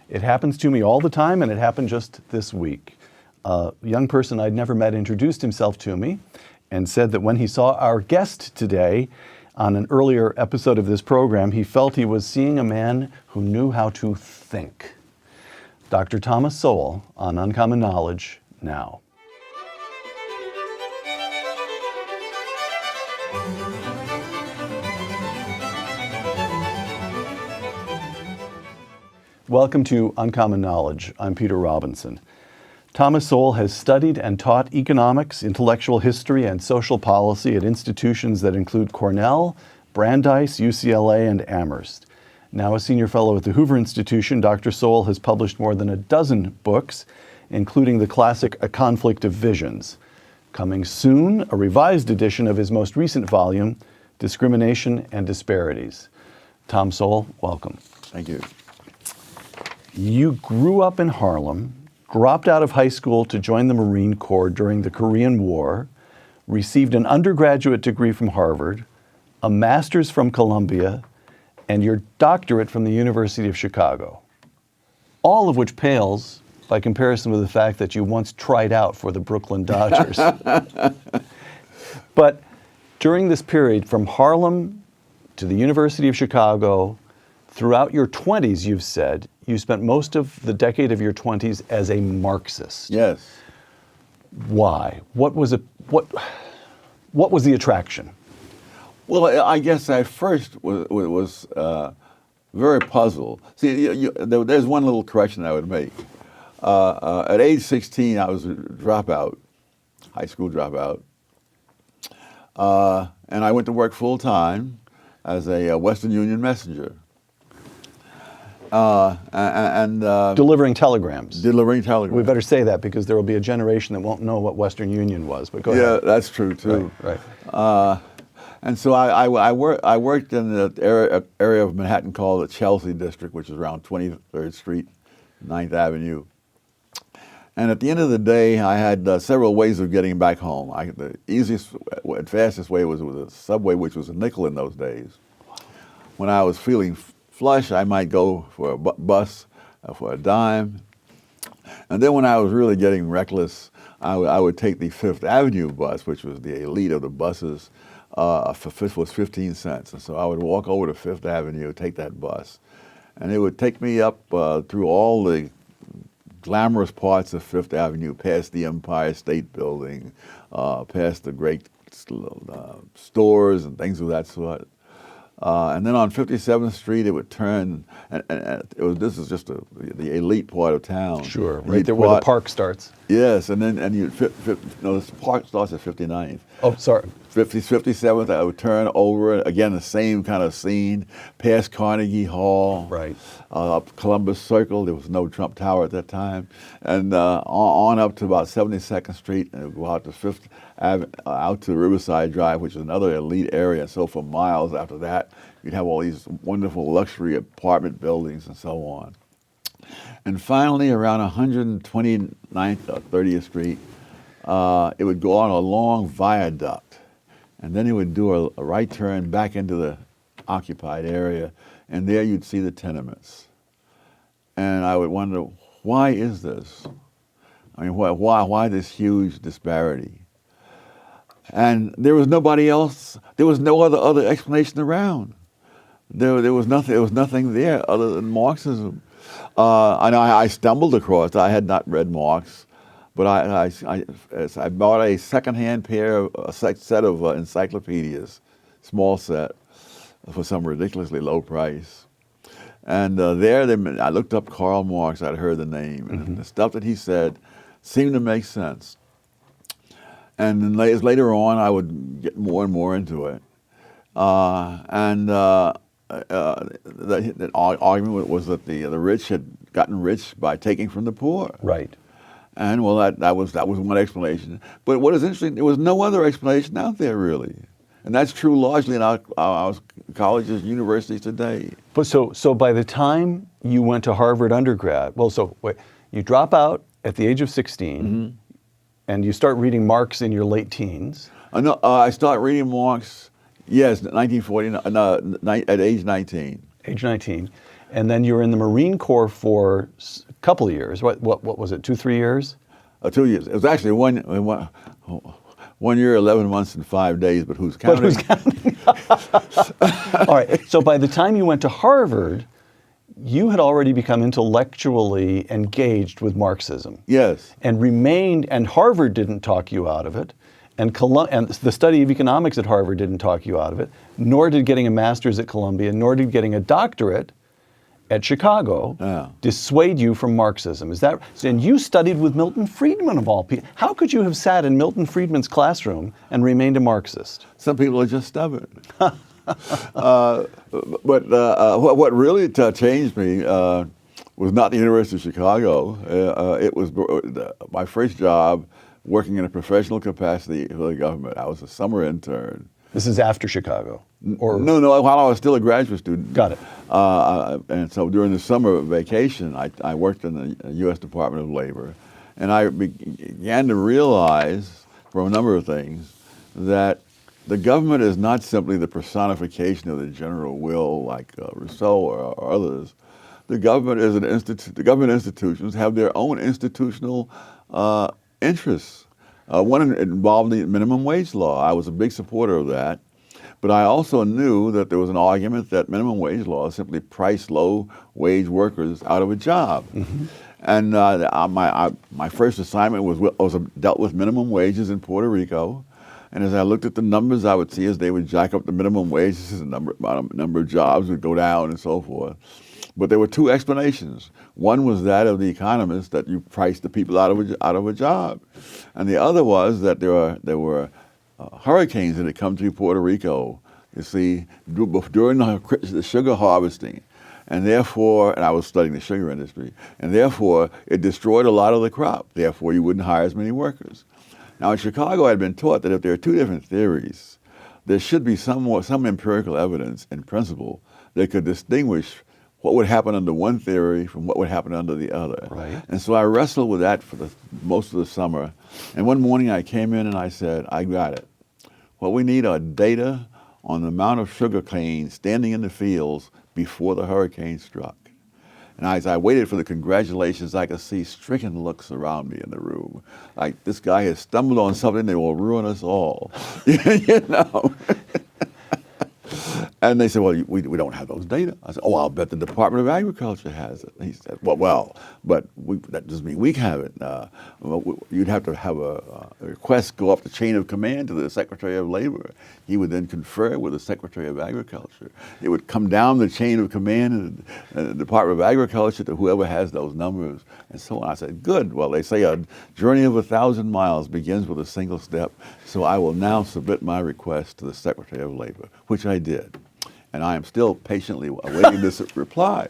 It happens to me all the time, and it happened just this week. A young person I'd never met introduced himself to me and said that when he saw our guest today on an earlier episode of this program, he felt he was seeing a man who knew how to think. Dr. Thomas Sowell on Uncommon Knowledge now. Welcome to Uncommon Knowledge. I'm Peter Robinson. Thomas Sowell has studied and taught economics, intellectual history, and social policy at institutions that include Cornell, Brandeis, UCLA, and Amherst. Now a senior fellow at the Hoover Institution, Dr. Sowell has published more than a dozen books, including the classic A Conflict of Visions. Coming soon, a revised edition of his most recent volume, Discrimination and Disparities. Tom Sowell, welcome. Thank you. You grew up in Harlem, dropped out of high school to join the Marine Corps during the Korean War, received an undergraduate degree from Harvard, a master's from Columbia, and your doctorate from the University of Chicago. All of which pales by comparison with the fact that you once tried out for the Brooklyn Dodgers. But during this period, from Harlem to the University of Chicago, throughout your 20s, you've said, you spent most of the decade of your 20s as a Marxist. Yes. Why? What was the attraction? Well, I guess I first was very puzzled. See, there's one little correction I would make. At age 16, I was a dropout, high school dropout, and I went to work full time as a Western Union messenger. Delivering telegrams. Delivering telegrams. We better say that because there will be a generation that won't know what Western Union was. But go ahead. Yeah, that's true too. Right. And so I worked in the area of Manhattan called the Chelsea District, which is around 23rd Street, 9th Avenue. And at the end of the day, I had several ways of getting back home. The easiest and fastest way was with a subway, which was a nickel in those days. When I was feeling flush, I might go for a bus for a dime. And then when I was really getting reckless, I would take the Fifth Avenue bus, which was the elite of the buses, was 15 cents. And so I would walk over to Fifth Avenue, take that bus. And it would take me up through all the glamorous parts of Fifth Avenue, past the Empire State Building, past the great stores and things of that sort. And then on 57th Street, it would turn, this is just the elite part of town. Sure, right there where the park starts. Yes, and then the park starts at 59th. Oh, sorry. 57th, I would turn over, again, the same kind of scene, past Carnegie Hall, right, up Columbus Circle. There was no Trump Tower at that time, and on up to about 72nd Street, and go out to Fifth Avenue, out to Riverside Drive, which is another elite area. So for miles after that, you'd have all these wonderful luxury apartment buildings and so on. And finally, around 129th or 30th Street, it would go on a long viaduct. And then it would do a right turn back into the occupied area, and there you'd see the tenements. And I would wonder, why is this? I mean, why this huge disparity? And there was nobody else. There was no other explanation around. There was nothing. There was nothing there other than Marxism. I stumbled across. I had not read Marx. But I bought a secondhand set of encyclopedias, small set, for some ridiculously low price. And I looked up Karl Marx. I'd heard the name, and the stuff that he said seemed to make sense. And then later on, I would get more and more into it. The argument was that the rich had gotten rich by taking from the poor. Right. And well, that was one explanation. But what is interesting, there was no other explanation out there really, and that's true largely in our colleges, universities today. But so by the time you went to Harvard undergrad, you drop out at the age of 16, and you start reading Marx in your late teens. I start reading Marx, yes, 1949, at age 19. Age 19. And then you were in the Marine Corps for a couple of years. What was it, 2, 3 years? 2 years. It was actually 1 year, 11 months, and 5 days, but who's counting? But who's counting? All right, so by the time you went to Harvard, you had already become intellectually engaged with Marxism. Yes. And remained, and Harvard didn't talk you out of it, and the study of economics at Harvard didn't talk you out of it, nor did getting a master's at Columbia, nor did getting a doctorate at Chicago dissuade you from Marxism. Is that? And you studied with Milton Friedman of all people. How could you have sat in Milton Friedman's classroom and remained a Marxist? Some people are just stubborn. But what really changed me was not the University of Chicago. It was my first job working in a professional capacity for the government. I was a summer intern. This is after Chicago? Or No, while I was still a graduate student. Got it. And so during the summer vacation, I worked in the U.S. Department of Labor. And I began to realize, from a number of things, that the government is not simply the personification of the general will like Rousseau or others. The government is the government institutions have their own institutional interests. One involved the minimum wage law. I was a big supporter of that. But I also knew that there was an argument that minimum wage law simply priced low-wage workers out of a job. Mm-hmm. And my first assignment dealt with minimum wages in Puerto Rico. And as I looked at the numbers, I would see as they would jack up the minimum wages, the number of jobs would go down and so forth. But there were two explanations. One was that of the economists, that you priced the people out of a job. And the other was that there were hurricanes that had come to Puerto Rico, you see, during the sugar harvesting. And therefore, and I was studying the sugar industry, and therefore it destroyed a lot of the crop. Therefore, you wouldn't hire as many workers. Now, in Chicago, I had been taught that if there are two different theories, there should be some empirical evidence and principle that could distinguish what would happen under one theory from what would happen under the other. Right. And so I wrestled with that for most of the summer. And one morning I came in and I said, I got it. What we need are data on the amount of sugar canes standing in the fields before the hurricane struck. And as I waited for the congratulations, I could see stricken looks around me in the room. Like, this guy has stumbled on something that will ruin us all. You know? And they said, well, we don't have those data. I said, oh, I'll bet the Department of Agriculture has it. And he said, well, but that doesn't mean we have it. You'd have to have a request go up the chain of command to the Secretary of Labor. He would then confer with the Secretary of Agriculture. It would come down the chain of command in the Department of Agriculture to whoever has those numbers and so on. I said, good. Well, they say a journey of 1,000 miles begins with a single step. So I will now submit my request to the Secretary of Labor, which I did. And I am still patiently awaiting this reply.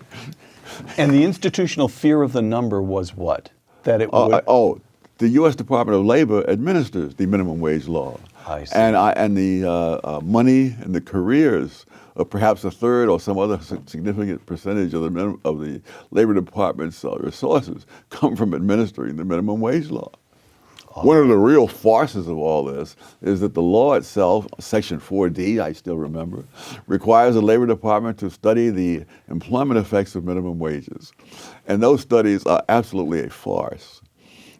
And the institutional fear of the number was what? That it would... The U.S. Department of Labor administers the minimum wage law. I see. And the money and the careers of perhaps a third or some other significant percentage of the Labor Department's resources come from administering the minimum wage law. One of the real farces of all this is that the law itself, Section 4D, I still remember, requires the Labor Department to study the employment effects of minimum wages. And those studies are absolutely a farce.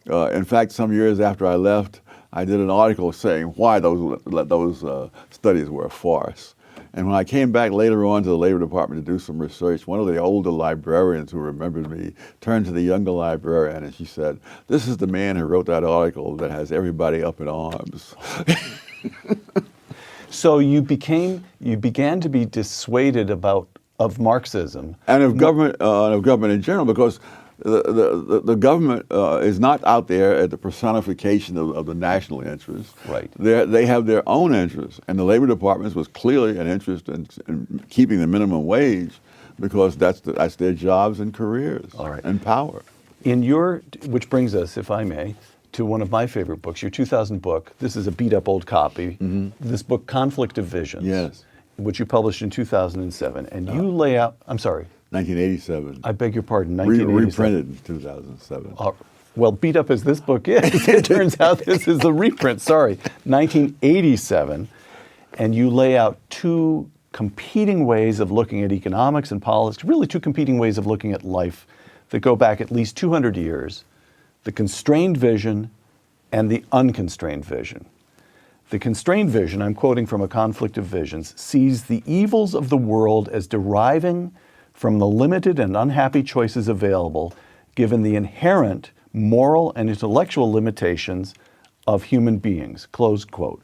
In fact, some years after I left, I did an article saying why those studies were a farce. And when I came back later on to the Labor Department to do some research, one of the older librarians who remembered me turned to the younger librarian and she said, this is the man who wrote that article that has everybody up in arms. So you began to be dissuaded of Marxism. And of government in general, because the government is not out there at the personification of the national interest. Right. They have their own interests, and the Labor Department was clearly an interest in keeping the minimum wage because that's their jobs and careers and power. Which brings us, if I may, to one of my favorite books, your 2000 book. This is a beat-up old copy. Mm-hmm. This book, Conflict of Visions. Yes. Which you published in 2007, and you lay out. I'm sorry. 1987. I beg your pardon, 1987. Reprinted in 2007. Well, beat up as this book is, it turns out this is the reprint, sorry. 1987, and you lay out two competing ways of looking at economics and politics, really two competing ways of looking at life that go back at least 200 years, the constrained vision and the unconstrained vision. The constrained vision, I'm quoting from A Conflict of Visions, sees the evils of the world as deriving from the limited and unhappy choices available, given the inherent moral and intellectual limitations of human beings, close quote.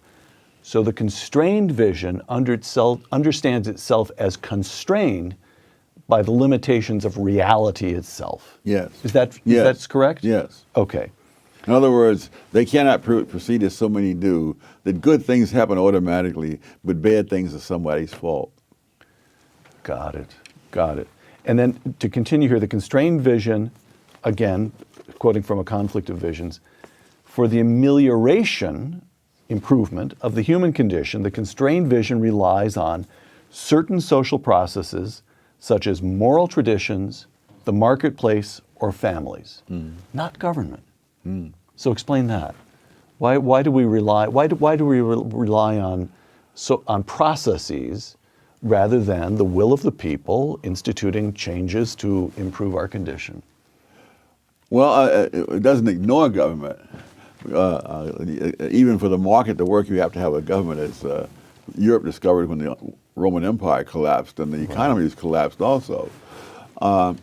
So the constrained vision understands itself as constrained by the limitations of reality itself. Yes. Is that correct? Yes. Okay. In other words, they cannot proceed as so many do, that good things happen automatically, but bad things are somebody's fault. Got it. Got it. And then to continue here, the constrained vision, again, quoting from A Conflict of Visions, for the amelioration, improvement of the human condition, the constrained vision relies on certain social processes such as moral traditions, the marketplace, or families, not government. So explain that. Why do we rely on processes rather than the will of the people instituting changes to improve our condition? Well, it doesn't ignore government. Even for the market to work, you have to have a government. As Europe discovered when the Roman Empire collapsed, and the economies collapsed also. But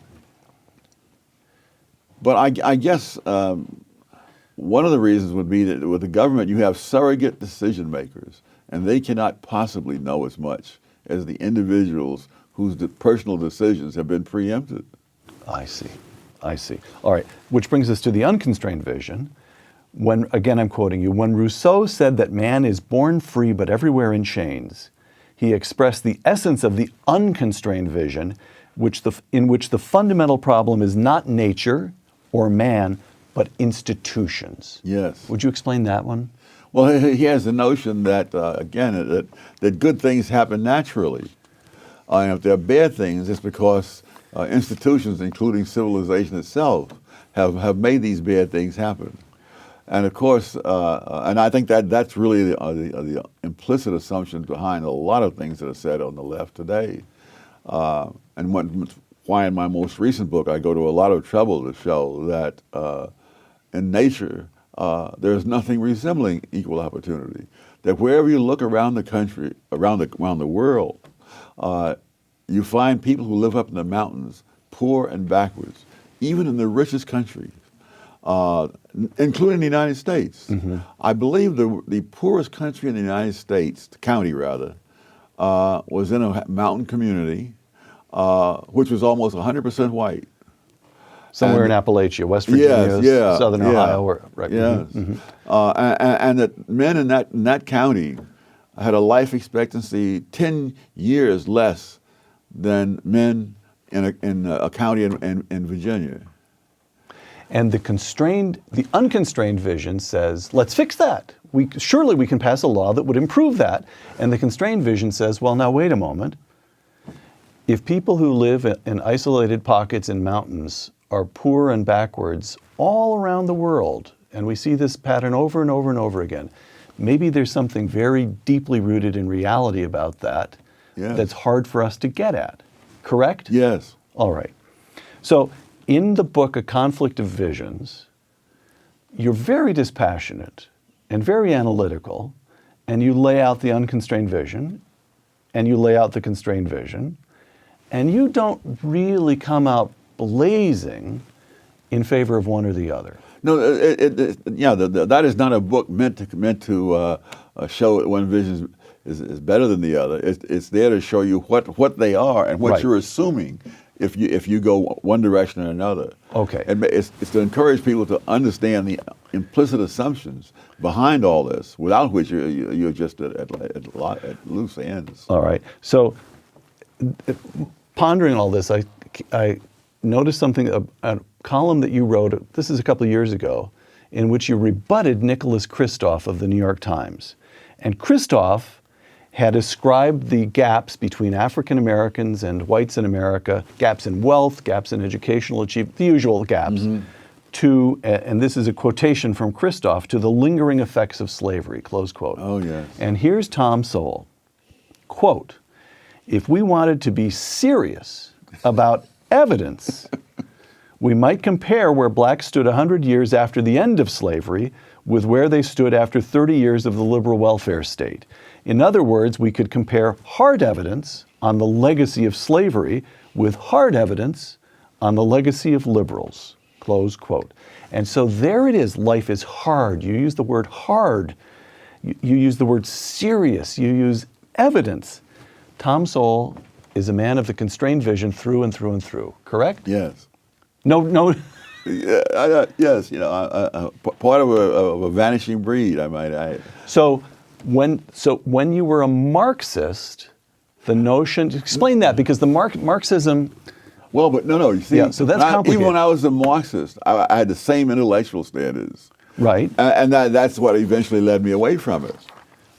I guess one of the reasons would be that with the government, you have surrogate decision makers, and they cannot possibly know as much as the individuals whose personal decisions have been preempted. I see. I see. All right. Which brings us to the unconstrained vision. When, again, I'm quoting you, when Rousseau said that man is born free but everywhere in chains, he expressed the essence of the unconstrained vision, in which the fundamental problem is not nature or man, but institutions. Yes. Would you explain that one? Well, he has the notion that, again, that good things happen naturally. And if there are bad things, it's because institutions, including civilization itself, have made these bad things happen. And of course, and I think that's really the implicit assumption behind a lot of things that are said on the left today. And why in my most recent book I go to a lot of trouble to show that in nature there is nothing resembling equal opportunity. That wherever you look around the country, around the world, you find people who live up in the mountains, poor and backwards, even in the richest countries. Including the United States. I believe the poorest country in the United States, the county rather, was in a mountain community, which was almost 100% white. Somewhere in Appalachia, West Virginia, Southern Ohio. Right. Yes. And that men in that county had a life expectancy 10 years less than men in a county in Virginia. And the unconstrained vision says, let's fix that. Surely we can pass a law that would improve that. And the constrained vision says, well, now wait a moment. If people who live in isolated pockets in mountains are poor and backwards all around the world, and we see this pattern over and over and over again, maybe there's something very deeply rooted in reality about that that's hard for us to get at. Correct? Yes. All right. So in the book, A Conflict of Visions, you're very dispassionate and very analytical, and you lay out the unconstrained vision, and you lay out the constrained vision, and you don't really come out blazing in favor of one or the other. No, that is not a book meant to show that one vision is better than the other. It's there to show you what they are and what you're assuming if you go one direction or another. Okay. And it's to encourage people to understand the implicit assumptions behind all this, without which you're just at loose ends. All right. So, pondering all this, I noticed something, a column that you wrote, this is a couple of years ago, in which you rebutted Nicholas Kristof of the New York Times. And Kristof had ascribed the gaps between African Americans and whites in America, gaps in wealth, gaps in educational achievement, the usual gaps, to, and this is a quotation from Kristof, to the lingering effects of slavery, close quote. Oh, yes. And here's Tom Sowell, quote, If we wanted to be serious about evidence, we might compare where blacks stood 100 years after the end of slavery with where they stood after 30 years of the liberal welfare state. In other words, we could compare hard evidence on the legacy of slavery with hard evidence on the legacy of liberals, close quote. And so there it is, life is hard. You use the word hard, you use the word serious, you use evidence. Tom Sowell is a man of the constrained vision through and through and through, correct? Yes. No. Yes, part of a vanishing breed, I might add. So when you were a Marxist, the notion, explain that, because the Marxism. Well, but no, you see, yeah, so that's complicated. Even when I was a Marxist, I had the same intellectual standards. Right. And that's what eventually led me away from it.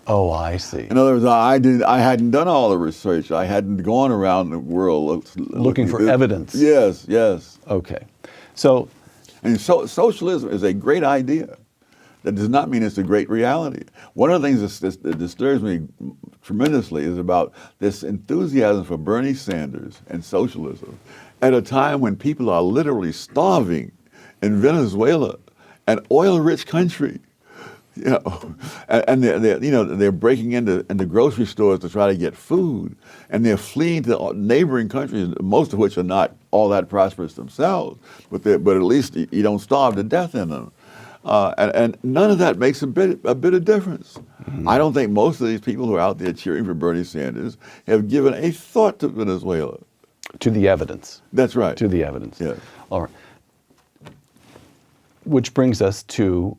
Oh, I see. In other words, I hadn't done all the research. I hadn't gone around the world looking for evidence. Yes. Okay. So socialism is a great idea. That does not mean it's a great reality. One of the things that disturbs me tremendously is about this enthusiasm for Bernie Sanders and socialism at a time when people are literally starving in Venezuela, an oil-rich country. And they're breaking into grocery stores to try to get food, and they're fleeing to neighboring countries, most of which are not all that prosperous themselves, but at least you don't starve to death in them. And none of that makes a bit of difference. Mm-hmm. I don't think most of these people who are out there cheering for Bernie Sanders have given a thought to Venezuela. To the evidence. That's right. To the evidence. Yes. All right. Which brings us to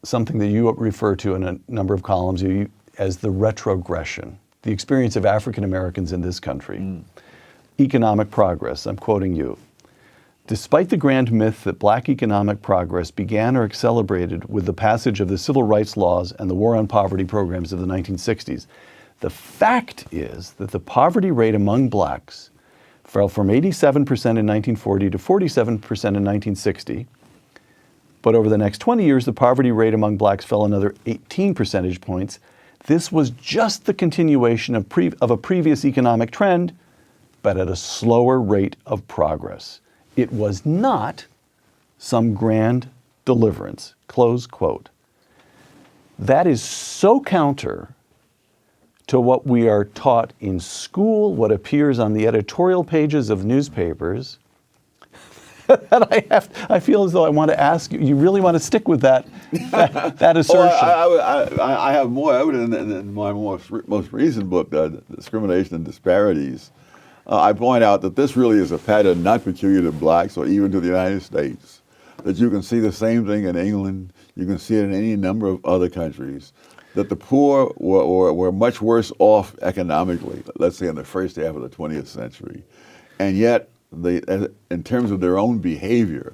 something that you refer to in a number of columns as the retrogression, the experience of African Americans in this country. Economic progress, I'm quoting you. Despite the grand myth that black economic progress began or accelerated with the passage of the civil rights laws and the war on poverty programs of the 1960s, the fact is that the poverty rate among blacks fell from 87% in 1940 to 47% in 1960. But over the next 20 years, the poverty rate among blacks fell another 18 percentage points. This was just the continuation of a previous economic trend, but at a slower rate of progress. It was not some grand deliverance, close quote. That is so counter to what we are taught in school, what appears on the editorial pages of newspapers, that I feel as though I want to ask you, you really want to stick with that assertion? I have more evidence in my most recent book, Discrimination and Disparities. I point out that this really is a pattern not peculiar to blacks or even to the United States, that you can see the same thing in England, you can see it in any number of other countries, that the poor were much worse off economically, let's say in the first half of the 20th century, and yet in terms of their own behavior,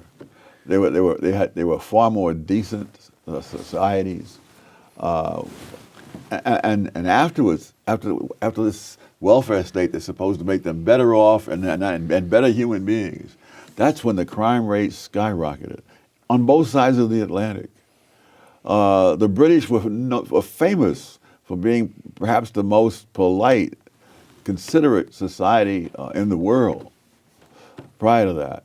they were far more decent societies, and afterwards, after this welfare state that's supposed to make them better off and better human beings, that's when the crime rate skyrocketed on both sides of the Atlantic. The British were famous for being perhaps the most polite, considerate society in the world. Prior to that.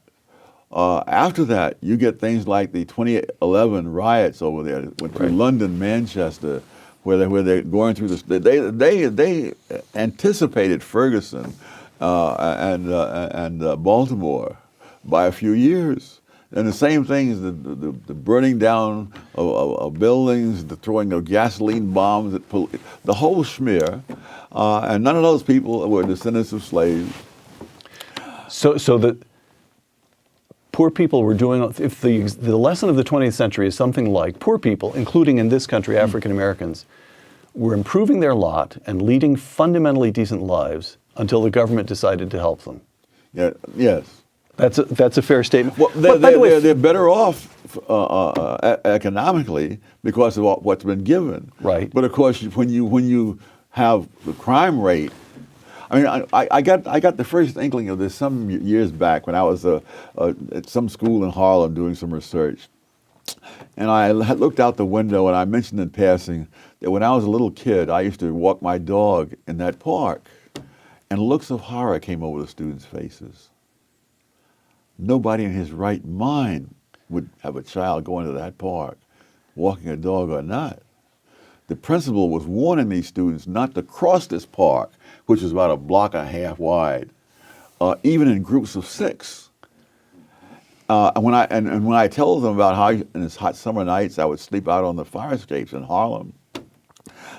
After that, you get things like the 2011 riots over there, went through London, Manchester, where they're going through this. They anticipated Ferguson and Baltimore by a few years. And the same thing is the burning down of buildings, the throwing of gasoline bombs, the whole smear. And none of those people were descendants of slaves. So the poor people were doing, if the lesson of the 20th century is something like poor people, including in this country African Americans, were improving their lot and leading fundamentally decent lives until the government decided to help them. Yeah, yes. That's a fair statement. Well, they're better off economically because of what's been given. Right. But of course, when you have the crime rate, I mean, I got the first inkling of this some years back when I was at some school in Harlem doing some research. And I had looked out the window and I mentioned in passing that when I was a little kid, I used to walk my dog in that park. and looks of horror came over the students' faces. Nobody in his right mind would have a child go into that park, walking a dog or not. The principal was warning these students not to cross this park, which is about a block and a half wide, even in groups of 6. And when I tell them about how in his hot summer nights I would sleep out on the fire escapes in Harlem,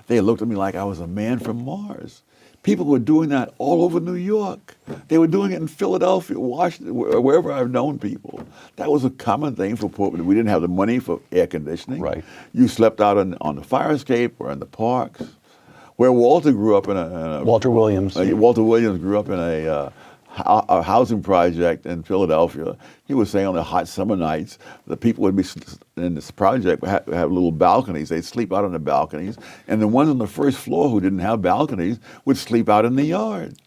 they looked at me like I was a man from Mars. People were doing that all over New York. They were doing it in Philadelphia, Washington, wherever I've known people. That was a common thing for poor people. We didn't have the money for air conditioning. Right. You slept out on the fire escape or in the parks. Where Walter grew up in a Walter Williams. Walter Williams grew up in a housing project in Philadelphia. He was saying on the hot summer nights, the people would be in this project would have little balconies. They'd sleep out on the balconies, and the ones on the first floor who didn't have balconies would sleep out in the yard.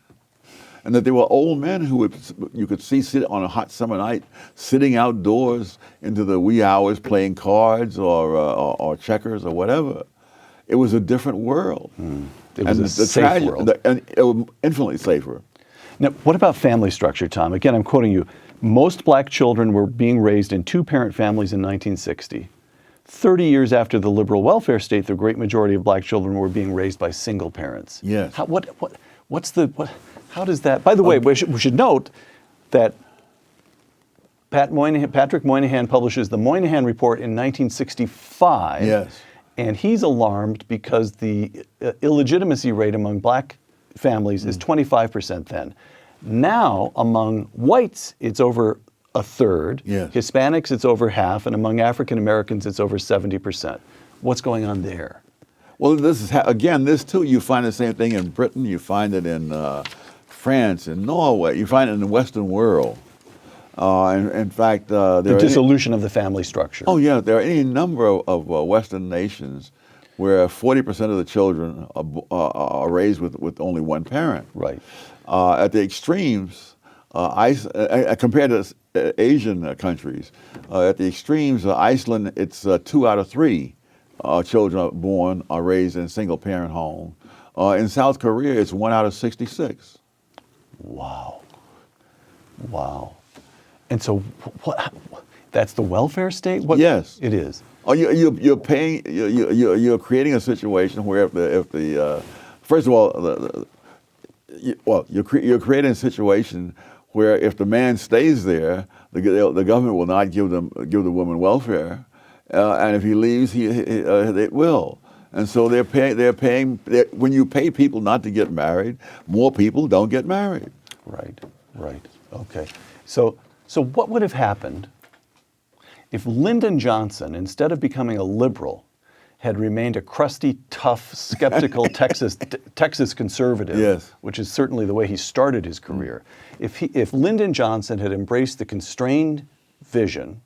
And that there were old men who you could see sit on a hot summer night, sitting outdoors into the wee hours playing cards or checkers or whatever. It was a different world. It was a safe world. And it was infinitely safer. Now, what about family structure, Tom? Again, I'm quoting you. Most black children were being raised in 2-parent families in 1960. 30 years after the liberal welfare state, the great majority of black children were being raised by single parents. Yes. How does that? By the way, we should note that Patrick Moynihan publishes the Moynihan Report in 1965. Yes. And he's alarmed because the illegitimacy rate among black families is 25% then. Now, among whites, it's over a third. Yes. Hispanics, it's over half. And among African Americans, it's over 70%. What's going on there? Well, this is, again, this too, you find the same thing in Britain, you find it in France, in Norway, you find it in the Western world. In fact, The dissolution of the family structure. Oh, yeah, there are any number of Western nations where 40% of the children are raised with only one parent. Right. At the extremes, compared to Asian countries, at the extremes, Iceland, it's 2 out of 3 children born are raised in a single-parent home. In South Korea, it's 1 out of 66. Wow. Wow. And so that's the welfare state? Yes. It is. Oh, you're paying. You're creating a situation where if the first of all, you're creating a situation where if the man stays there, the government will not give the woman welfare, and if he leaves, it will. And so they're paying. When you pay people not to get married, more people don't get married. Right. Right. Okay. So what would have happened if Lyndon Johnson, instead of becoming a liberal, had remained a crusty, tough, skeptical Texas conservative, yes, which is certainly the way he started his career? If Lyndon Johnson had embraced the constrained vision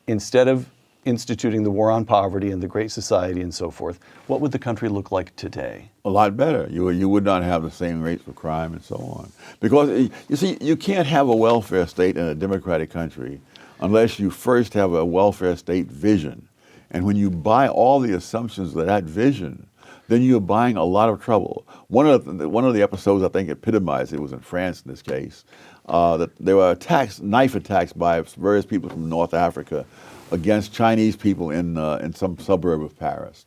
instead of instituting the war on poverty and the Great Society and so forth, what would the country look like today? A lot better. You would not have the same rates of crime and so on. Because, you see, you can't have a welfare state in a democratic country unless you first have a welfare state vision. And when you buy all the assumptions of that vision, then you're buying a lot of trouble. One of the episodes I think epitomized it was in France in this case, that there were knife attacks by various people from North Africa against Chinese people in some suburb of Paris.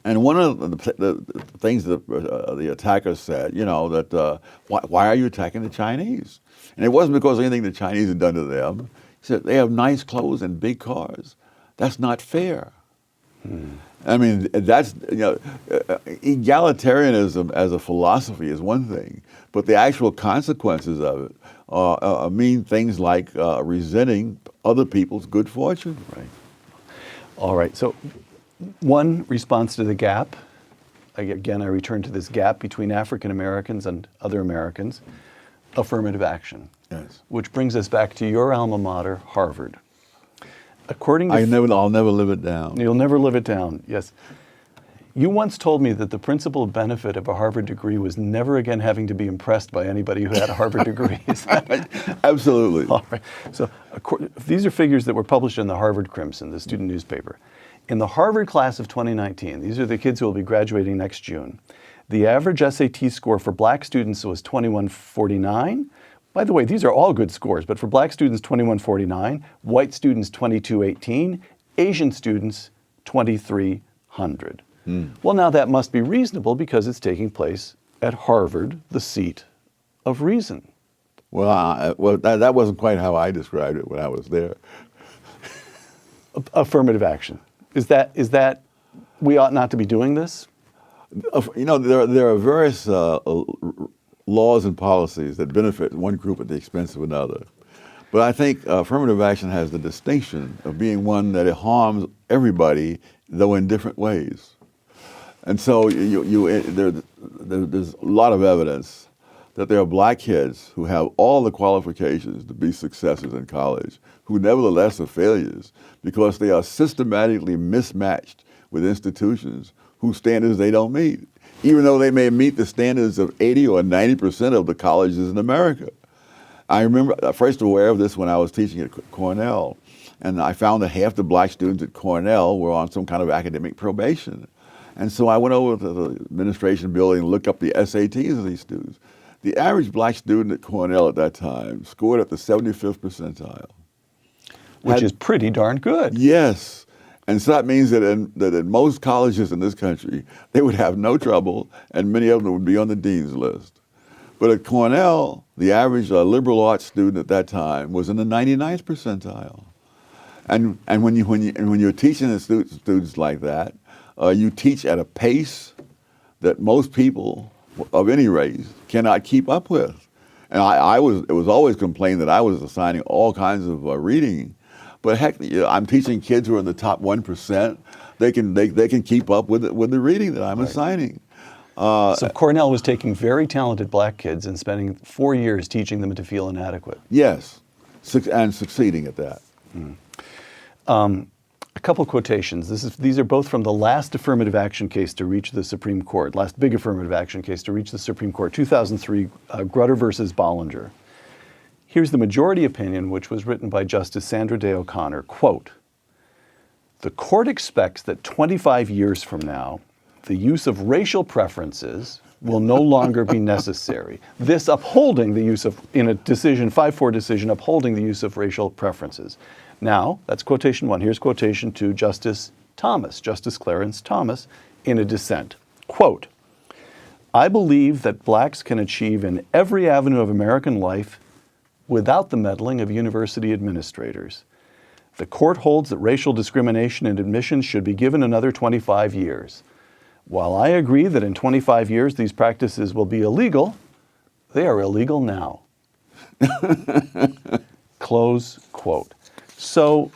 And one of the things that the attackers said, that why are you attacking the Chinese? And it wasn't because of anything the Chinese had done to them. He said, they have nice clothes and big cars. That's not fair. I mean, that's, egalitarianism as a philosophy is one thing, but the actual consequences of it mean things like resenting other people's good fortune. Right. All right. So one response to the gap, again, I return to this gap between African Americans and other Americans, affirmative action. Yes. Which brings us back to your alma mater, Harvard. According to I'll never live it down. You'll never live it down, yes. You once told me that the principal benefit of a Harvard degree was never again having to be impressed by anybody who had a Harvard degree. Is that right? Absolutely. All right. So these are figures that were published in the Harvard Crimson, the student newspaper. In the Harvard class of 2019, these are the kids who will be graduating next June, The average SAT score for black students was 2149. By the way, these are all good scores, but for black students, 2149, white students, 2218, Asian students, 2300. Well, now that must be reasonable because it's taking place at Harvard, the seat of reason. Well, that wasn't quite how I described it when I was there. Affirmative action. Is that we ought not to be doing this? You know, there are various laws and policies that benefit one group at the expense of another. But I think affirmative action has the distinction of being one that it harms everybody, though in different ways. And so there's a lot of evidence that there are black kids who have all the qualifications to be successes in college, who nevertheless are failures because they are systematically mismatched with institutions whose standards they don't meet, even though they may meet the standards of 80 or 90% of the colleges in America. I remember first aware of this when I was teaching at Cornell, and I found that half the black students at Cornell were on some kind of academic probation. And so I went over to the administration building and looked up the SATs of these students. The average black student at Cornell at that time scored at the 75th percentile. Which is pretty darn good. Yes. And so that means that in most colleges in this country, they would have no trouble, and many of them would be on the dean's list. But at Cornell, the average liberal arts student at that time was in the 99th percentile. And when you're teaching the students like that, you teach at a pace that most people of any race cannot keep up with. And it was always complained that I was assigning all kinds of reading, but heck, I'm teaching kids who are in the top 1%. They can keep up with the reading that I'm assigning. So Cornell was taking very talented black kids and spending 4 years teaching them to feel inadequate. Yes, and succeeding at that. A couple quotations. These are both from the last affirmative action case to reach the Supreme Court, last big affirmative action case to reach the Supreme Court, 2003, Grutter versus Bollinger. Here's the majority opinion, which was written by Justice Sandra Day O'Connor. Quote, "The court expects that 25 years from now, the use of racial preferences will no longer be necessary." This upholding the use of, in a decision, 5-4 decision, upholding the use of racial preferences. Now, that's quotation one. Here's quotation two, Justice Clarence Thomas, in a dissent. Quote, "I believe that blacks can achieve in every avenue of American life without the meddling of university administrators. The court holds that racial discrimination in admissions should be given another 25 years. While I agree that in 25 years these practices will be illegal, they are illegal now." Close quote. So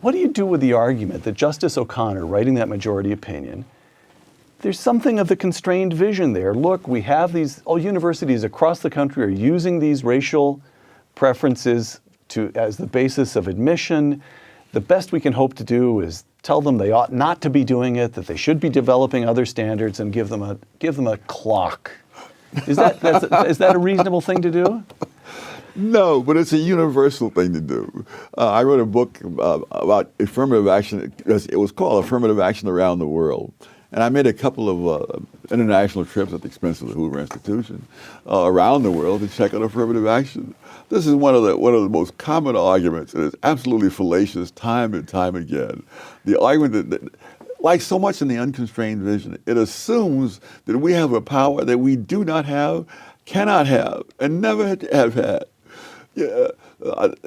what do you do with the argument that Justice O'Connor, writing that majority opinion, there's something of the constrained vision there. Look, we have all universities across the country are using these racial preferences as the basis of admission. The best we can hope to do is tell them they ought not to be doing it, that they should be developing other standards, and give them a clock. Is that a reasonable thing to do? No, but it's a universal thing to do. I wrote a book about affirmative action. It was called Affirmative Action Around the World. And I made a couple of international trips at the expense of the Hoover Institution around the world to check on affirmative action. This is one of the most common arguments, and it's absolutely fallacious time and time again. The argument that like so much in the unconstrained vision, it assumes that we have a power that we do not have, cannot have, and never have had. Yeah.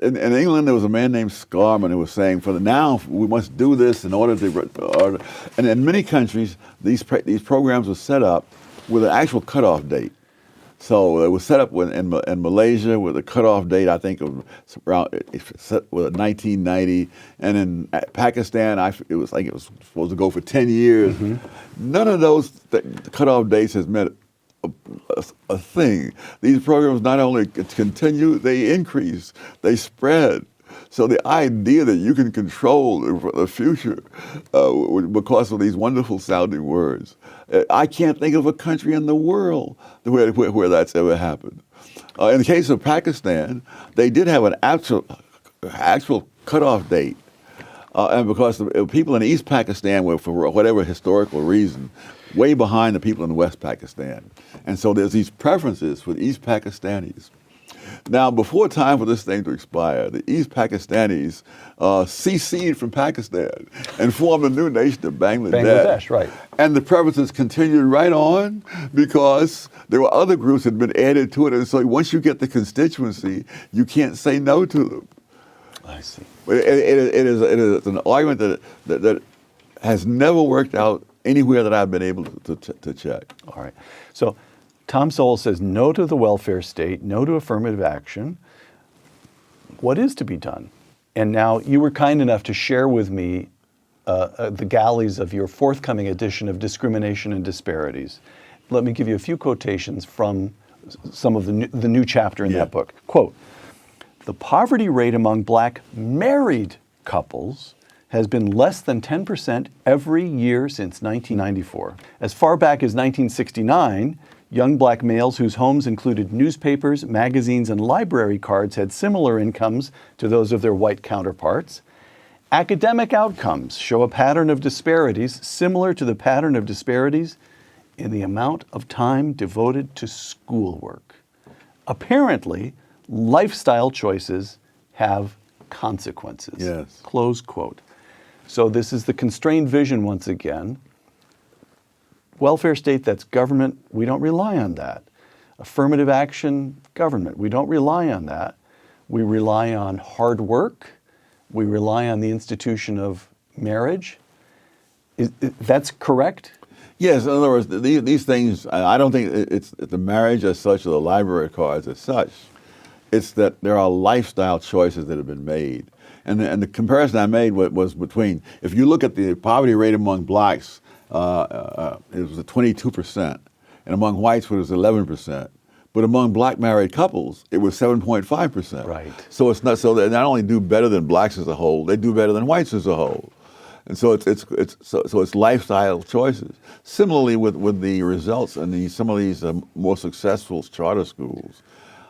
In England, there was a man named Scarman who was saying, "For the now, we must do this in order to." And in many countries, these programs were set up with an actual cutoff date. So it was set up in Malaysia with a cutoff date, I think, of around 1990, and in Pakistan, it was supposed to go for 10 years. Mm-hmm. None of those cutoff dates has meant a thing. These programs not only continue, they increase, they spread. So the idea that you can control the future because of these wonderful sounding words, I can't think of a country in the world where that's ever happened. In the case of Pakistan, they did have an actual cutoff date And because the people in East Pakistan were, for whatever historical reason, way behind the people in West Pakistan. And so there's these preferences for the East Pakistanis. Now, before time for this thing to expire, the East Pakistanis seceded from Pakistan and formed a new nation of Bangladesh. Bangladesh, right. And the preferences continued right on because there were other groups that had been added to it. And so once you get the constituency, you can't say no to them. I see. It is an argument that has never worked out anywhere that I've been able to check. All right. So Tom Sowell says no to the welfare state, no to affirmative action. What is to be done? And now you were kind enough to share with me the galleys of your forthcoming edition of Discrimination and Disparities. Let me give you a few quotations from some of the new chapter in that book. Quote, "The poverty rate among black married couples has been less than 10% every year since 1994. As far back as 1969, young black males whose homes included newspapers, magazines, and library cards had similar incomes to those of their white counterparts. Academic outcomes show a pattern of disparities similar to the pattern of disparities in the amount of time devoted to schoolwork. Apparently, lifestyle choices have consequences." Yes. Close quote. So this is the constrained vision once again. Welfare state, that's government, we don't rely on that. Affirmative action, government, we don't rely on that. We rely on hard work. We rely on the institution of marriage. That's correct? Yes, in other words, these things, I don't think it's the marriage as such or the library cards as such. It's that there are lifestyle choices that have been made. And the comparison I made was between, if you look at the poverty rate among blacks, it was 22%, and among whites it was 11%. But among black married couples, it was 7.5%. Right. So it's not so they not only do better than blacks as a whole, they do better than whites as a whole. And so it's lifestyle choices. Similarly with the results in some of these more successful charter schools,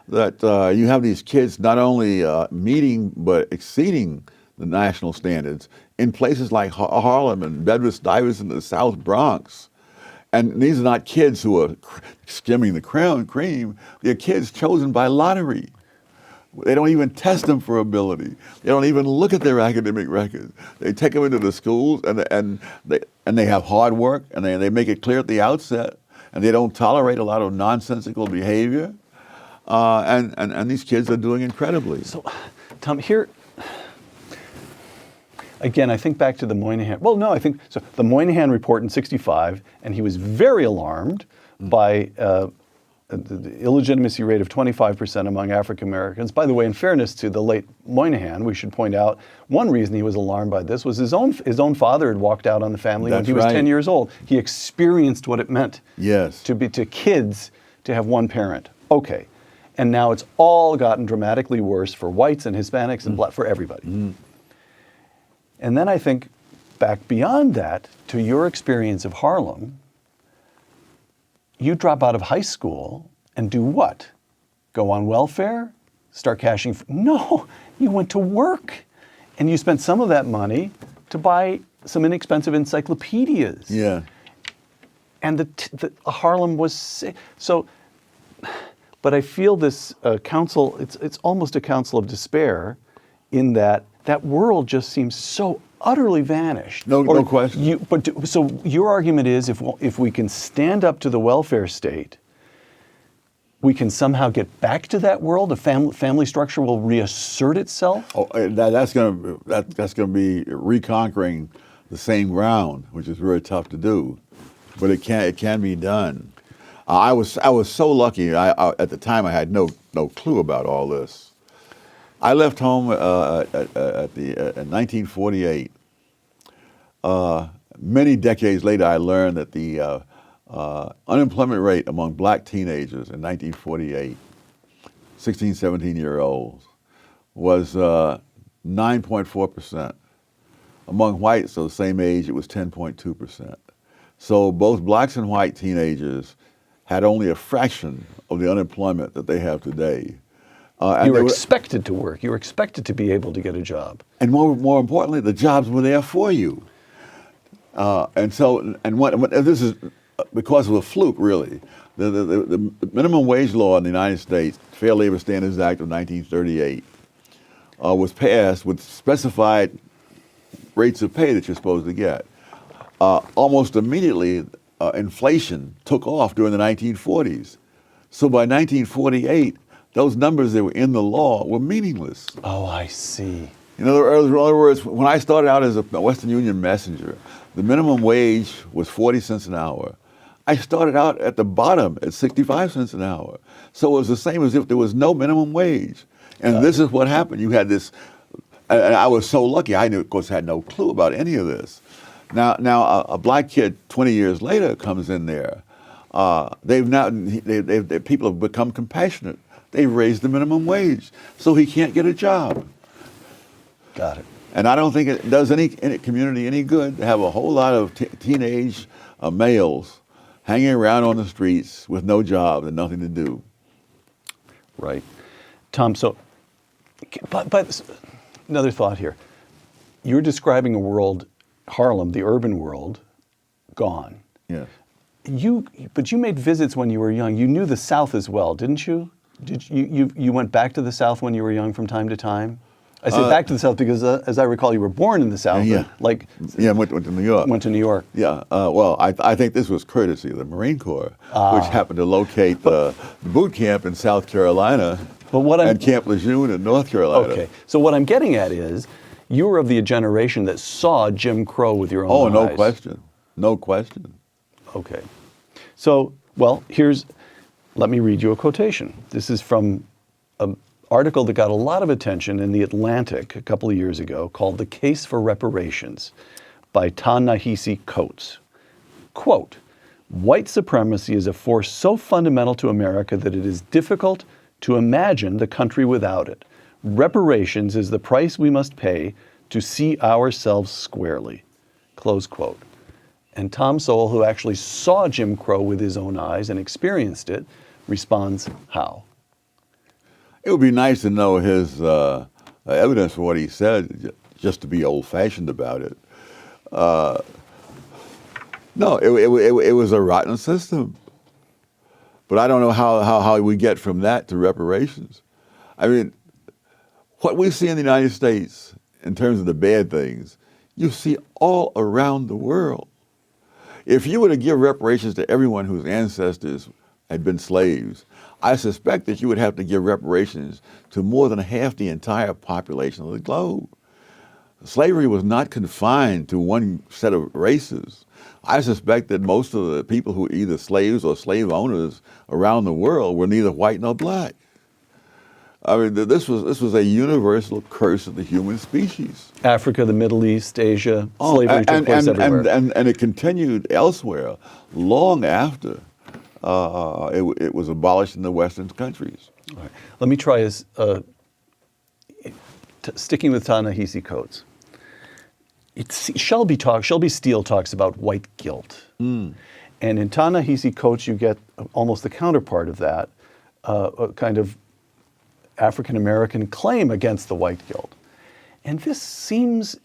that you have these kids not only meeting but exceeding the national standards in places like Harlem and Bedford-Stuyvesant in the South Bronx. And these are not kids who are skimming the cream. They're kids chosen by lottery. They don't even test them for ability. They don't even look at their academic records. They take them into the schools and they have hard work and they make it clear at the outset, and they don't tolerate a lot of nonsensical behavior. And these kids are doing incredibly. So, Tom, here, again, I think back to the Moynihan. Well, no, I think so. The Moynihan report in '65, and he was very alarmed by the illegitimacy rate of 25% among African Americans. By the way, in fairness to the late Moynihan, we should point out one reason he was alarmed by this was his own father had walked out on the family when he was 10 years old. He experienced what it meant to kids to have one parent. Okay. And now it's all gotten dramatically worse for whites and Hispanics and black, for everybody. And then I think back beyond that to your experience of Harlem. You drop out of high school and do what? Go on welfare? Start cashing? No, you went to work. And you spent some of that money to buy some inexpensive encyclopedias. Yeah. And the Harlem was sick. So, but I feel this council, it's almost a council of despair in that world just seems so utterly vanished. No question. So your argument is if we can stand up to the welfare state, we can somehow get back to that world. The family structure will reassert itself. Oh, that's going to be reconquering the same ground, which is very tough to do, but it can be done. I was so lucky. At the time I had no clue about all this. I left home in 1948. Many decades later, I learned that the unemployment rate among black teenagers in 1948, 16, 17-year-olds, was 9.4%. Among whites of the same age, it was 10.2%. So both blacks and white teenagers had only a fraction of the unemployment that they have today. And You were they were- expected to work. You were expected to be able to get a job. and more importantly, the jobs were there for you. And so, and this is because of a fluke, really. The minimum wage law in the United States, Fair Labor Standards Act of 1938, was passed with specified rates of pay that you're supposed to get. Almost immediately, inflation took off during the 1940s. So by 1948, those numbers that were in the law were meaningless. Oh, I see. In other words, when I started out as a Western Union messenger, the minimum wage was 40 cents an hour. I started out at the bottom at 65 cents an hour. So it was the same as if there was no minimum wage. And this is what happened. You had this, and I was so lucky. I, of course, had no clue about any of this. Now, a black kid 20 years later comes in there. People have become compassionate. They've raised the minimum wage, so he can't get a job. Got it. And I don't think it does any community any good to have a whole lot of teenage males hanging around on the streets with no job and nothing to do. Right. Tom, so, but another thought here. You're describing a world, Harlem, the urban world, gone. Yes. But you made visits when you were young. You knew the South as well, didn't you? You went back to the South when you were young from time to time? I say back to the South because, as I recall, you were born in the South. Yeah. I went to New York. Went to New York. Yeah. Well, I think this was courtesy of the Marine Corps, which happened to locate the boot camp in South Carolina and Camp Lejeune in North Carolina. Okay. So what I'm getting at is, you were of the generation that saw Jim Crow with your own eyes. Oh, no question. No question. Okay. So, well, let me read you a quotation. This is from an article that got a lot of attention in The Atlantic a couple of years ago called The Case for Reparations by Ta-Nehisi Coates. Quote, "White supremacy is a force so fundamental to America that it is difficult to imagine the country without it. Reparations is the price we must pay to see ourselves squarely." Close quote. And Tom Sowell, who actually saw Jim Crow with his own eyes and experienced it, responds how? It would be nice to know his evidence for what he said, just to be old-fashioned about it. No, it was a rotten system. But I don't know how we get from that to reparations. I mean, what we see in the United States in terms of the bad things, you see all around the world. If you were to give reparations to everyone whose ancestors had been slaves, I suspect that you would have to give reparations to more than half the entire population of the globe. Slavery was not confined to one set of races. I suspect that most of the people who were either slaves or slave owners around the world were neither white nor black. I mean, this was a universal curse of the human species. Africa, the Middle East, Asia, slavery took place everywhere. And it continued elsewhere long after it was abolished in the Western countries. All right. Let me try as sticking with Ta-Nehisi Coates. Shelby Steele talks about white guilt. And in Ta-Nehisi Coates, you get almost the counterpart of that, a kind of African-American claim against the white guilt. And this seems,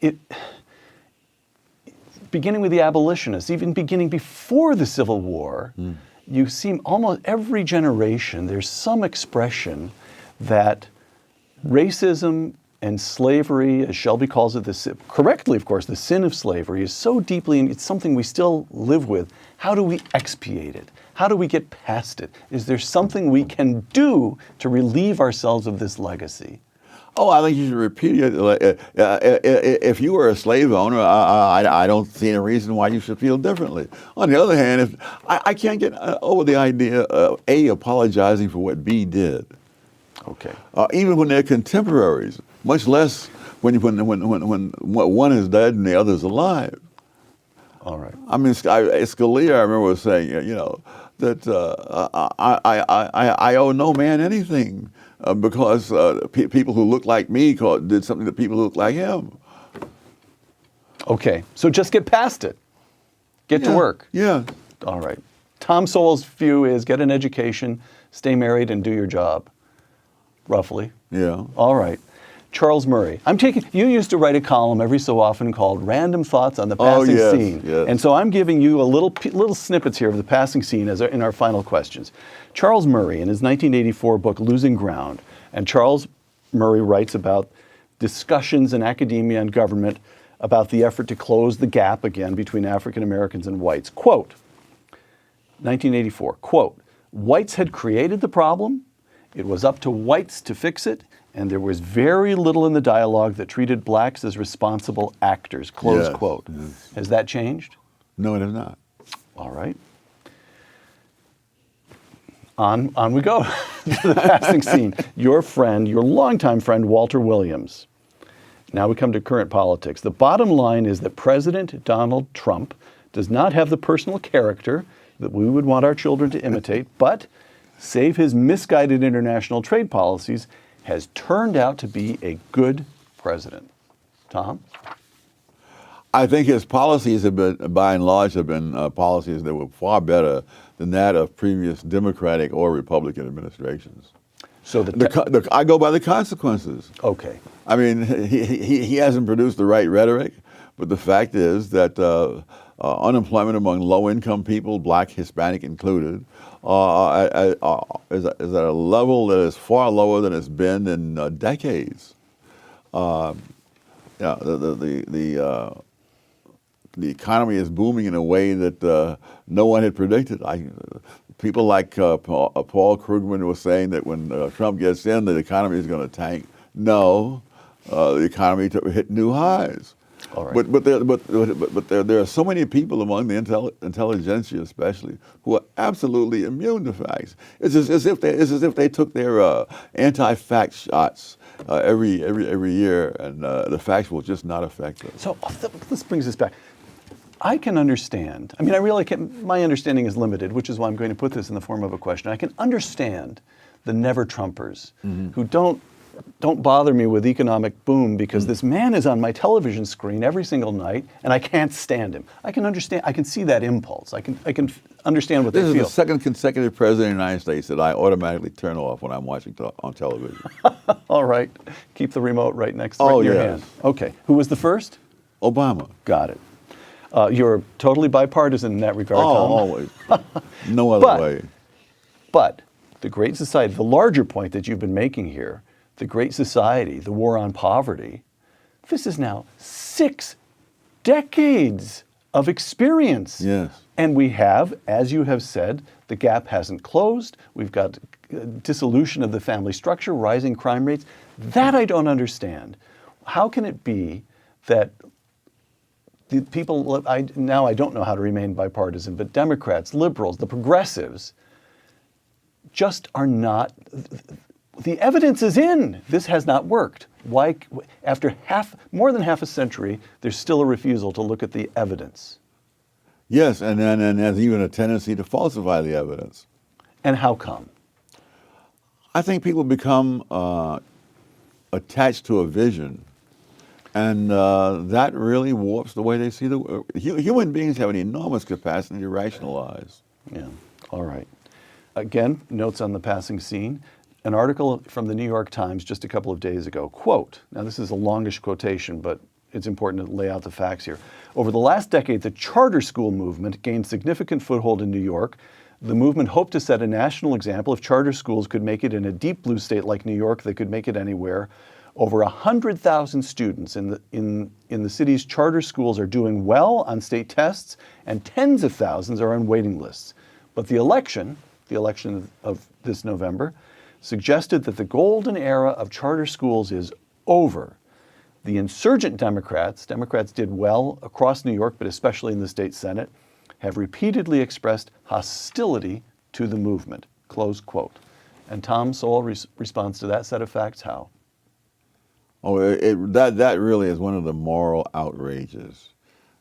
beginning with the abolitionists, even beginning before the Civil War, you see almost every generation, there's some expression that racism and slavery, as Shelby calls it, correctly, of course, the sin of slavery is so deeply, and it's something we still live with. How do we expiate it? How do we get past it? Is there something we can do to relieve ourselves of this legacy? Oh, I think you should repeat it. If you were a slave owner, I don't see any reason why you should feel differently. On the other hand, I can't get over the idea of A, apologizing for what B did. Okay. Even when they're contemporaries, much less when one is dead and the other is alive. All right. I mean, Scalia, I remember saying, that I owe no man anything because people who look like me did something to people who look like him. Okay, so just get past it. Get to work. Yeah. All right. Tom Sowell's view is get an education, stay married, and do your job. roughly. Yeah. All right. Charles Murray. You used to write a column every so often called Random Thoughts on the Passing yes, Scene. yes. And so I'm giving you a little snippets here of the passing scene in our final questions. Charles Murray, in his 1984 book, Losing Ground, and Charles Murray writes about discussions in academia and government about the effort to close the gap again between African Americans and whites. Quote, 1984, quote, whites had created the problem, it was up to whites to fix it, and there was very little in the dialogue that treated blacks as responsible actors, close Yes, quote. yes. Has that changed? No, it is not. All right. On we go to the passing scene. Your longtime friend, Walter Williams. Now we come to current politics. The bottom line is that President Donald Trump does not have the personal character that we would want our children to imitate, but, save his misguided international trade policies, has turned out to be a good president. Tom? I think his policies have been, by and large, policies that were far better than that of previous Democratic or Republican administrations. So I go by the consequences. okay. I mean, he hasn't produced the right rhetoric, but the fact is that unemployment among low-income people, black, Hispanic included, is at a level that is far lower than it's been in decades. The economy is booming in a way that no one had predicted. People like Paul Krugman was saying that when Trump gets in, the economy is going to tank. No, the economy hit new highs. All right. But there are so many people among the intelligentsia, especially, who are absolutely immune to facts. It's as if they took their anti-fact shots every year, and the facts will just not affect them. So this brings us back. I can understand. I mean, I really can. My understanding is limited, which is why I'm going to put this in the form of a question. I can understand the never Trumpers who don't bother me with economic boom because this man is on my television screen every single night and I can't stand him. I can understand. I can see that impulse. I can understand what they feel. This is the second consecutive president of the United States that I automatically turn off when I'm watching on television. All right. Keep the remote right next to your hand. Okay. Who was the first? Obama. Got it. You're totally bipartisan in that regard, Tom. Always. No other way. But the Great Society, the larger point that you've been making here, the Great Society, the war on poverty, this is now 6 decades of experience. Yes. And we have, as you have said, the gap hasn't closed. We've got dissolution of the family structure, rising crime rates. That I don't understand. How can it be that the people, now I don't know how to remain bipartisan, but Democrats, liberals, the progressives, just are not, the evidence is in. This has not worked. Why, after more than half a century, there's still a refusal to look at the evidence? Yes, and there's even a tendency to falsify the evidence. And how come? I think people become attached to a vision, and that really warps the way they see the world. Human beings have an enormous capacity to rationalize. Yeah, all right. Again, notes on the passing scene. An article from the New York Times just a couple of days ago, quote, now this is a longish quotation, but it's important to lay out the facts here. Over the last decade, the charter school movement gained significant foothold in New York. The movement hoped to set a national example. If charter schools could make it in a deep blue state like New York, they could make it anywhere. Over 100,000 students in the city's charter schools are doing well on state tests, and tens of thousands are on waiting lists. But the election of this November, suggested that the golden era of charter schools is over. The insurgent Democrats did well across New York, but especially in the state Senate, have repeatedly expressed hostility to the movement, close quote. And Tom Sowell responds to that set of facts how? Oh, that really is one of the moral outrages,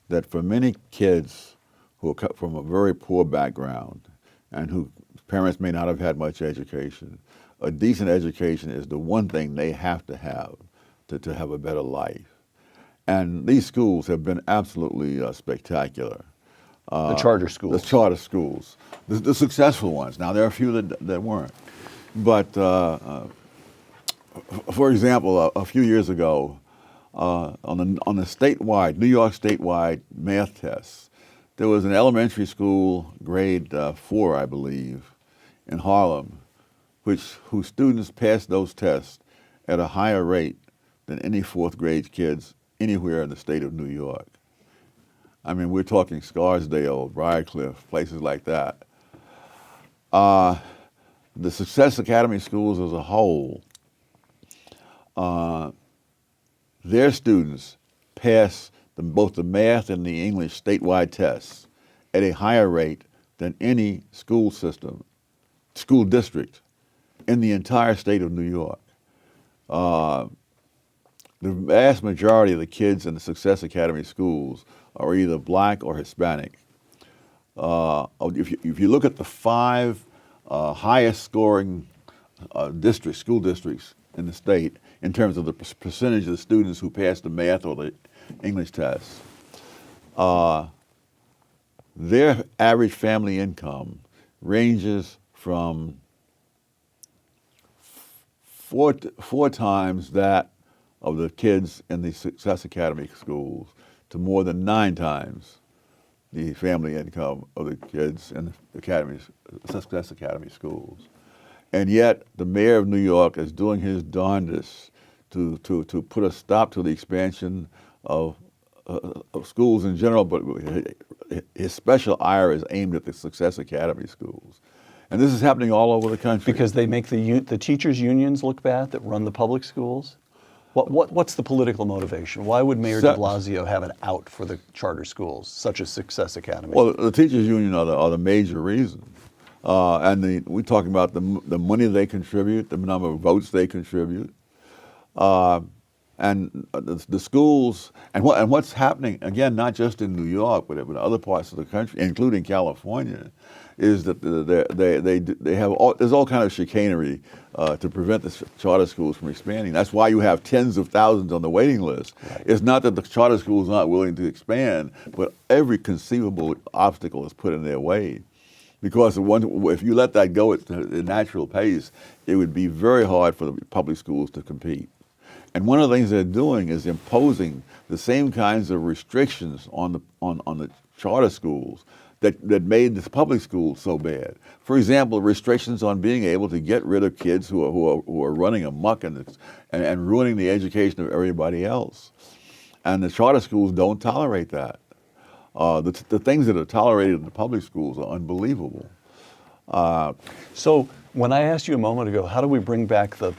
that for many kids who are from a very poor background and whose parents may not have had much education, a decent education is the one thing they have to have a better life. And these schools have been absolutely spectacular. The charter schools. The charter schools. The successful ones. Now, there are a few that weren't. But For example, a few years ago, on the statewide, New York statewide math tests, there was an elementary school, grade 4, I believe, in Harlem, whose students passed those tests at a higher rate than any fourth grade kids anywhere in the state of New York. I mean, we're talking Scarsdale, Briarcliff, places like that. The Success Academy schools as a whole, their students pass both the math and the English statewide tests at a higher rate than any school system, school district in the entire state of New York. The vast majority of the kids in the Success Academy schools are either black or Hispanic. If you look at the 5 highest scoring school districts in the state in terms of the percentage of the students who pass the math or the English tests, their average family income ranges from four times that of the kids in the Success Academy schools to more than 9 times the family income of the kids in the Success Academy schools. And yet the mayor of New York is doing his darndest to put a stop to the expansion of schools in general, but his special ire is aimed at the Success Academy schools. And this is happening all over the country. Because they make the teachers' unions look bad that run the public schools? What's the political motivation? Why would Mayor de Blasio have an out for the charter schools, such as Success Academy? Well, the teachers' union are the major reason. And we're talking about the money they contribute, the number of votes they contribute. And the schools, and what's happening, again, not just in New York, but in other parts of the country, including California, is that there's all kind of chicanery to prevent the charter schools from expanding. That's why you have tens of thousands on the waiting list. Right. It's not that the charter schools aren't willing to expand, but every conceivable obstacle is put in their way. Because if you let that go at the natural pace, it would be very hard for the public schools to compete. And one of the things they're doing is imposing the same kinds of restrictions on the charter schools that made the public schools so bad. For example, restrictions on being able to get rid of kids who are running amok and ruining the education of everybody else. And the charter schools don't tolerate that. The things that are tolerated in the public schools are unbelievable. So when I asked you a moment ago, how do we bring back the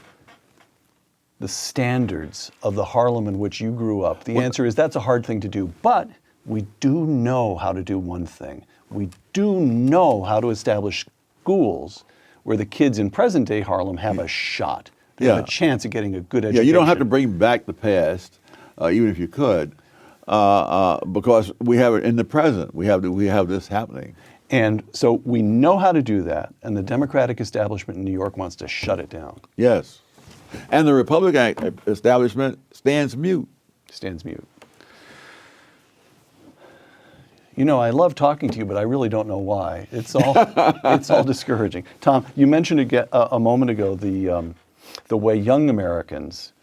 standards of the Harlem in which you grew up, the answer is that's a hard thing to do. But we do know how to do one thing. We do know how to establish schools where the kids in present-day Harlem have a shot. They have a chance of getting a good education. Yeah, you don't have to bring back the past, even if you could, because we have it in the present. We have this happening. And so we know how to do that, and the Democratic establishment in New York wants to shut it down. Yes. And the Republican establishment stands mute. Stands mute. You know, I love talking to you, but I really don't know why. It's all discouraging. Tom, you mentioned a moment ago the way young Americans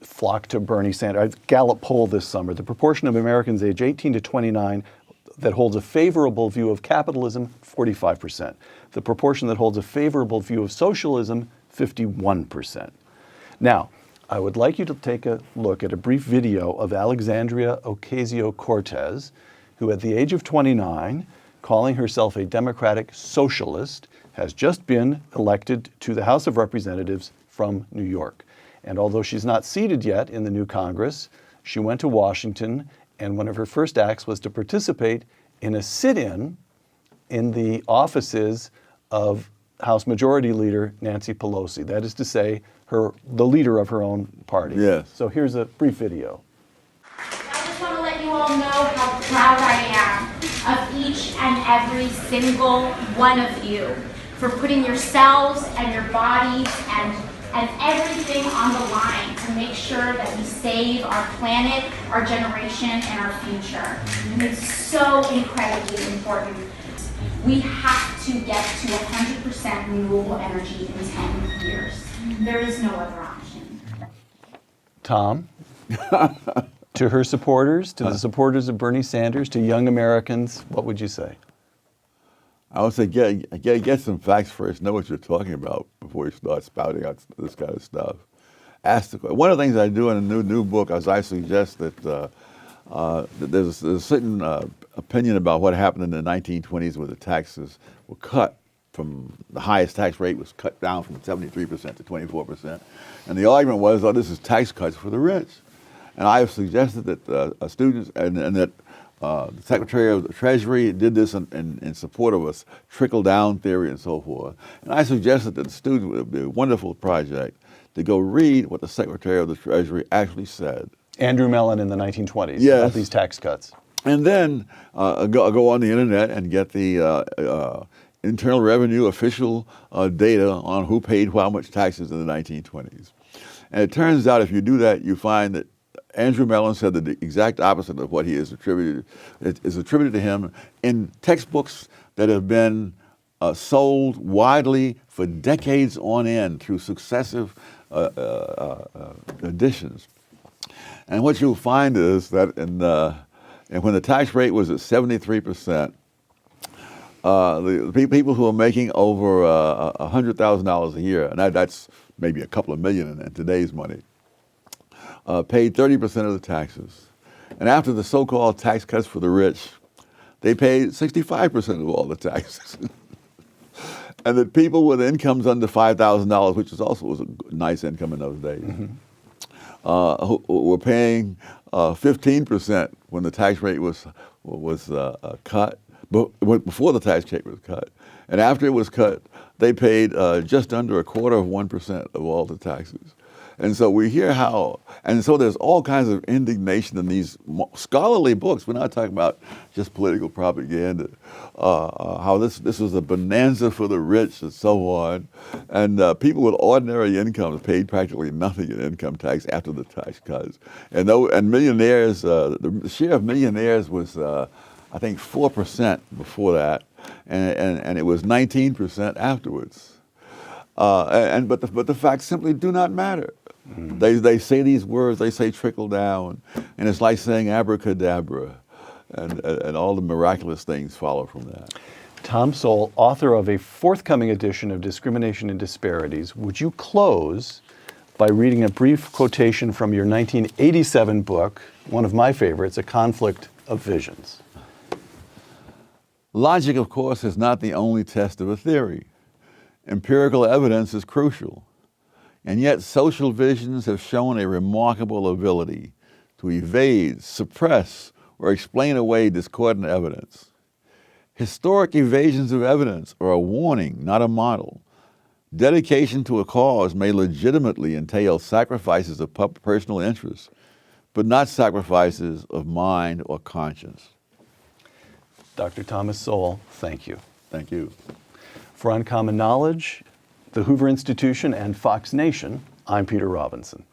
flock to Bernie Sanders. Gallup poll this summer, the proportion of Americans age 18 to 29 that holds a favorable view of capitalism, 45%. The proportion that holds a favorable view of socialism, 51%. Now, I would like you to take a look at a brief video of Alexandria Ocasio-Cortez, who at the age of 29, calling herself a democratic socialist, has just been elected to the House of Representatives from New York. And although she's not seated yet in the new Congress, she went to Washington, and one of her first acts was to participate in a sit-in in the offices of House Majority Leader Nancy Pelosi. That is to say, the leader of her own party. Yes. So here's a brief video. I just want to let you all know how proud I am of each and every single one of you for putting yourselves and your bodies and everything on the line to make sure that we save our planet, our generation, and our future. And it's so incredibly important. We have to get to 100% renewable energy in 10 years. There is no other option. Tom, to her supporters, to the supporters of Bernie Sanders, to young Americans, what would you say? I would say get some facts first. Know what you're talking about before you start spouting out this kind of stuff. One of the things I do in a new book is I suggest that there's a certain opinion about what happened in the 1920s where the taxes were cut from the highest tax rate was cut down from 73% to 24%. And the argument was, oh, this is tax cuts for the rich. And I have suggested that students and that the Secretary of the Treasury did this in support of a trickle-down theory and so forth. And I suggested that the students would be a wonderful project to go read what the Secretary of the Treasury actually said. Andrew Mellon in the 1920s, Yes. about these tax cuts. And then go on the internet and get the Internal Revenue official data on who paid how much taxes in the 1920s. And it turns out if you do that, you find that Andrew Mellon said the exact opposite of what he is attributed. It is attributed to him in textbooks that have been sold widely for decades on end through successive editions. And what you'll find is that and when the tax rate was at 73%, the people who are making over $100,000 a year, and that's maybe a couple of million in today's money, paid 30% of the taxes. And after the so-called tax cuts for the rich, they paid 65% of all the taxes. And the people with incomes under $5,000, which was a nice income in those days, who were paying 15% when the tax rate was cut, before the tax rate was cut. And after it was cut, they paid just under 1/4% of all the taxes. And so we hear so there's all kinds of indignation in these scholarly books. We're not talking about just political propaganda. How this was a bonanza for the rich and so on. And people with ordinary incomes paid practically nothing in income tax after the tax cuts. And millionaires, the share of millionaires was, I think, 4% before that. And it was 19% afterwards. But the facts simply do not matter. They say these words, they say trickle down, and it's like saying abracadabra, and all the miraculous things follow from that. Tom Sowell, author of a forthcoming edition of Discrimination and Disparities, would you close by reading a brief quotation from your 1987 book, one of my favorites, A Conflict of Visions? Logic, of course, is not the only test of a theory. Empirical evidence is crucial. And yet social visions have shown a remarkable ability to evade, suppress, or explain away discordant evidence. Historic evasions of evidence are a warning, not a model. Dedication to a cause may legitimately entail sacrifices of personal interests, but not sacrifices of mind or conscience. Dr. Thomas Sowell, thank you. Thank you. For Uncommon Knowledge, the Hoover Institution, and Fox Nation, I'm Peter Robinson.